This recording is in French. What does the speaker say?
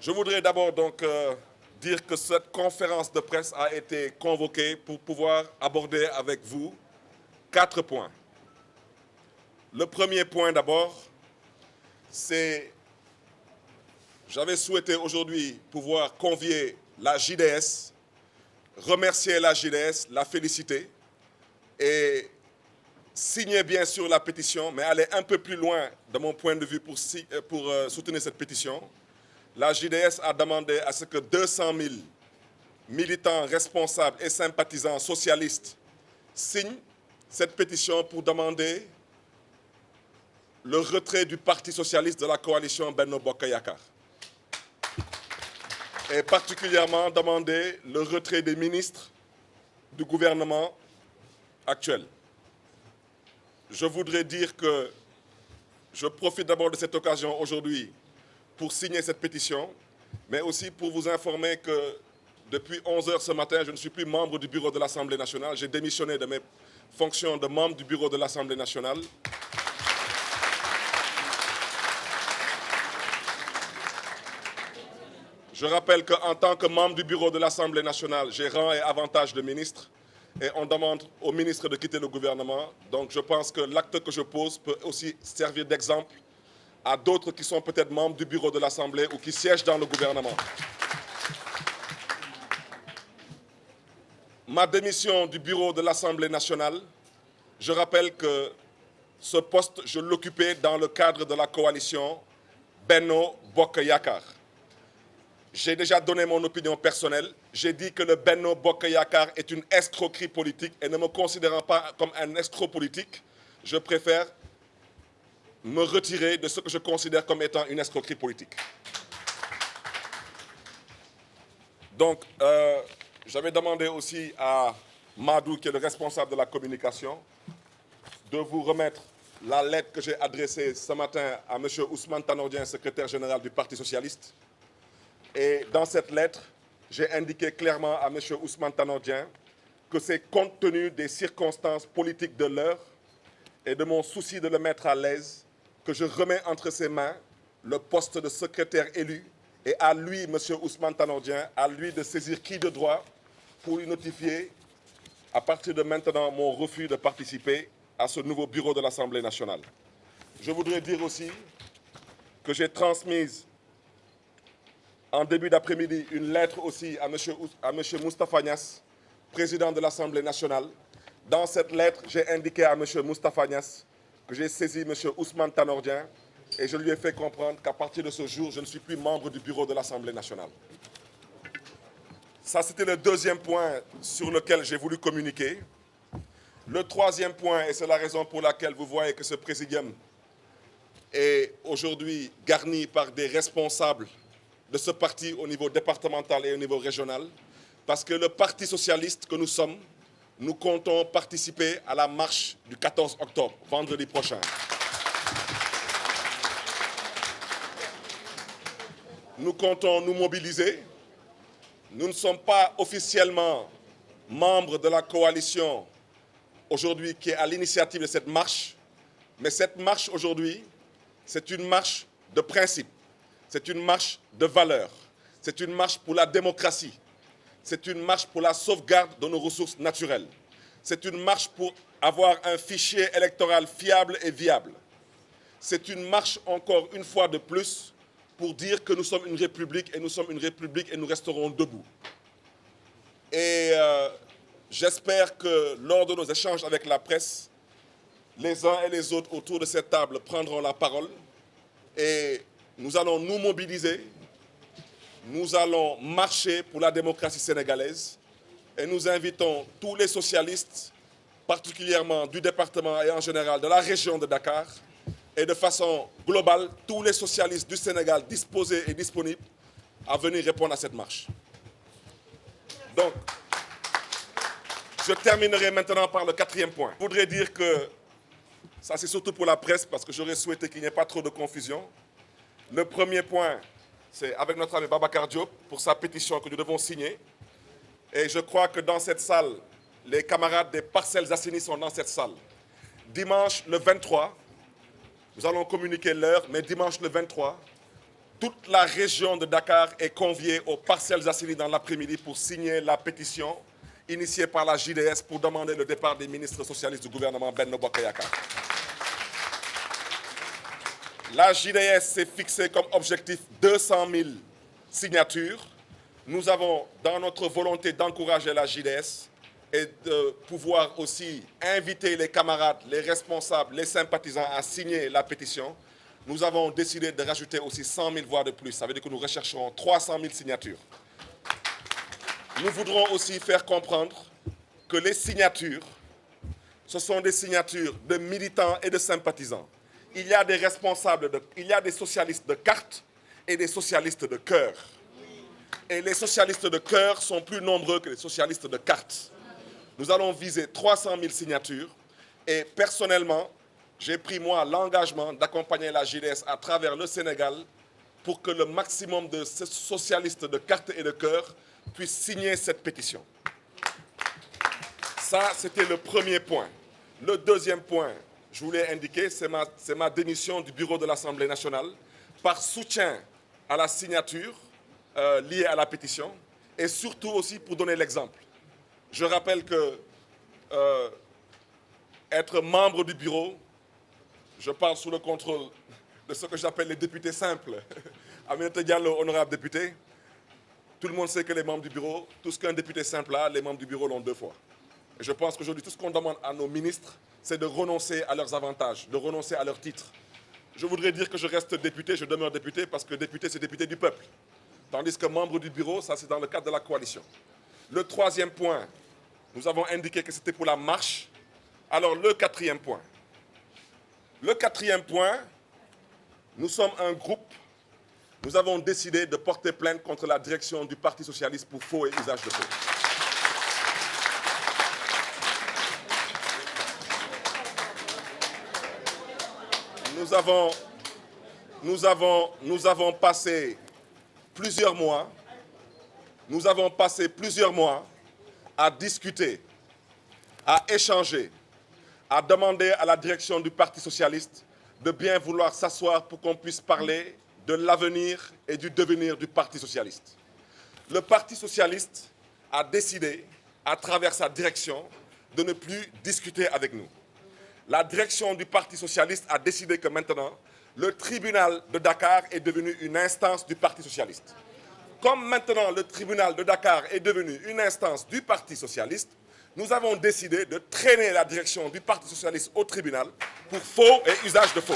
Je voudrais d'abord donc dire que cette conférence de presse a été convoquée pour pouvoir aborder avec vous 4 points. Le premier point d'abord, c'est j'avais souhaité aujourd'hui pouvoir convier la JDS, remercier la JDS, la féliciter et signer bien sûr la pétition, mais aller un peu plus loin de mon point de vue pour soutenir cette pétition. La JDS a demandé à ce que 200 000 militants responsables et sympathisants socialistes signent cette pétition pour demander le retrait du Parti socialiste de la coalition Benno Bokk Yakaar. Et particulièrement demander le retrait des ministres du gouvernement actuel. Je voudrais dire que je profite d'abord de cette occasion aujourd'hui pour signer cette pétition, mais aussi pour vous informer que depuis 11 heures ce matin, je ne suis plus membre du bureau de l'Assemblée nationale. J'ai démissionné de mes fonctions de membre du bureau de l'Assemblée nationale. Je rappelle qu'en tant que membre du bureau de l'Assemblée nationale, j'ai rang et avantage de ministre et on demande au ministre de quitter le gouvernement. Donc je pense que l'acte que je pose peut aussi servir d'exemple à d'autres qui sont peut-être membres du bureau de l'Assemblée ou qui siègent dans le gouvernement. Ma démission du bureau de l'Assemblée nationale, je rappelle que ce poste, je l'occupais dans le cadre de la coalition Benno Bokk Yakaar. J'ai déjà donné mon opinion personnelle. J'ai dit que le Benno Bokk Yakaar est une escroquerie politique et ne me considérant pas comme un escroc politique, je préfère me retirer de ce que je considère comme étant une escroquerie politique. Donc, j'avais demandé aussi à Madou, qui est le responsable de la communication, de vous remettre la lettre que j'ai adressée ce matin à M. Ousmane Tanor Dieng, secrétaire général du Parti socialiste. Et dans cette lettre, j'ai indiqué clairement à M. Ousmane Tanor Dieng que c'est compte tenu des circonstances politiques de l'heure et de mon souci de le mettre à l'aise que je remets entre ses mains le poste de secrétaire élu et à lui, M. Ousmane Tanor Dieng, à lui de saisir qui de droit pour lui notifier à partir de maintenant mon refus de participer à ce nouveau bureau de l'Assemblée nationale. Je voudrais dire aussi que j'ai transmise en début d'après-midi une lettre aussi à M. Moustapha Niasse, président de l'Assemblée nationale. Dans cette lettre, j'ai indiqué à M. Moustapha Niasse que j'ai saisi M. Ousmane Tanor Dieng et je lui ai fait comprendre qu'à partir de ce jour, je ne suis plus membre du bureau de l'Assemblée nationale. Ça, c'était le deuxième point sur lequel j'ai voulu communiquer. Le troisième point, et c'est la raison pour laquelle vous voyez que ce présidium est aujourd'hui garni par des responsables de ce parti au niveau départemental et au niveau régional, parce que le Parti socialiste que nous sommes, nous comptons participer à la marche du 14 octobre, vendredi prochain. Nous comptons nous mobiliser. Nous ne sommes pas officiellement membres de la coalition aujourd'hui qui est à l'initiative de cette marche, mais cette marche aujourd'hui, c'est une marche de principe. C'est une marche de valeurs, c'est une marche pour la démocratie, c'est une marche pour la sauvegarde de nos ressources naturelles, c'est une marche pour avoir un fichier électoral fiable et viable. C'est une marche, encore une fois de plus, pour dire que nous sommes une république et nous sommes une république et nous resterons debout. Et j'espère que lors de nos échanges avec la presse, les uns et les autres autour de cette table prendront la parole et nous allons nous mobiliser, nous allons marcher pour la démocratie sénégalaise et nous invitons tous les socialistes, particulièrement du département et en général de la région de Dakar, et de façon globale, tous les socialistes du Sénégal disposés et disponibles à venir répondre à cette marche. Donc, je terminerai maintenant par le quatrième point. Je voudrais dire que, ça c'est surtout pour la presse, parce que j'aurais souhaité qu'il n'y ait pas trop de confusion. Le premier point, c'est avec notre ami Babacar Diop pour sa pétition que nous devons signer. Et je crois que dans cette salle, les camarades des Parcelles Assainies sont dans cette salle. Dimanche le 23, nous allons communiquer l'heure, mais dimanche le 23, toute la région de Dakar est conviée aux Parcelles Assainies dans l'après-midi pour signer la pétition initiée par la JDS pour demander le départ des ministres socialistes du gouvernement Benno Bokk Yakaar. La JDS s'est fixée comme objectif 200 000 signatures. Nous avons, dans notre volonté d'encourager la JDS et de pouvoir aussi inviter les camarades, les responsables, les sympathisants à signer la pétition, nous avons décidé de rajouter aussi 100 000 voix de plus. Ça veut dire que nous rechercherons 300 000 signatures. Nous voudrons aussi faire comprendre que les signatures, ce sont des signatures de militants et de sympathisants. Il y a des responsables, il y a des socialistes de carte et des socialistes de cœur. Et les socialistes de cœur sont plus nombreux que les socialistes de carte. Nous allons viser 300 000 signatures et personnellement, j'ai pris moi l'engagement d'accompagner la JDS à travers le Sénégal pour que le maximum de socialistes de carte et de cœur puissent signer cette pétition. Ça, c'était le premier point. Le deuxième point, je voulais indiquer, c'est ma démission du bureau de l'Assemblée nationale par soutien à la signature liée à la pétition et surtout aussi pour donner l'exemple. Je rappelle que être membre du bureau, je parle sous le contrôle de ce que j'appelle les députés simples. Aminata Diallo, honorable député, tout le monde sait que les membres du bureau, tout ce qu'un député simple a, les membres du bureau l'ont 2 fois. Et je pense qu'aujourd'hui, tout ce qu'on demande à nos ministres, c'est de renoncer à leurs avantages, de renoncer à leurs titres. Je voudrais dire que je reste député, je demeure député, parce que député, c'est député du peuple. Tandis que membre du bureau, ça c'est dans le cadre de la coalition. Le troisième point, nous avons indiqué que c'était pour la marche. Alors le quatrième point. Le quatrième point, nous sommes un groupe, nous avons décidé de porter plainte contre la direction du Parti socialiste pour faux et usage de faux. Nous avons passé plusieurs mois à discuter, à échanger, à demander à la direction du Parti socialiste de bien vouloir s'asseoir pour qu'on puisse parler de l'avenir et du devenir du Parti socialiste. Le Parti socialiste a décidé, à travers sa direction, de ne plus discuter avec nous. La direction du Parti socialiste a décidé que maintenant, le tribunal de Dakar est devenu une instance du Parti socialiste. Comme maintenant le tribunal de Dakar est devenu une instance du Parti socialiste, nous avons décidé de traîner la direction du Parti socialiste au tribunal pour faux et usage de faux.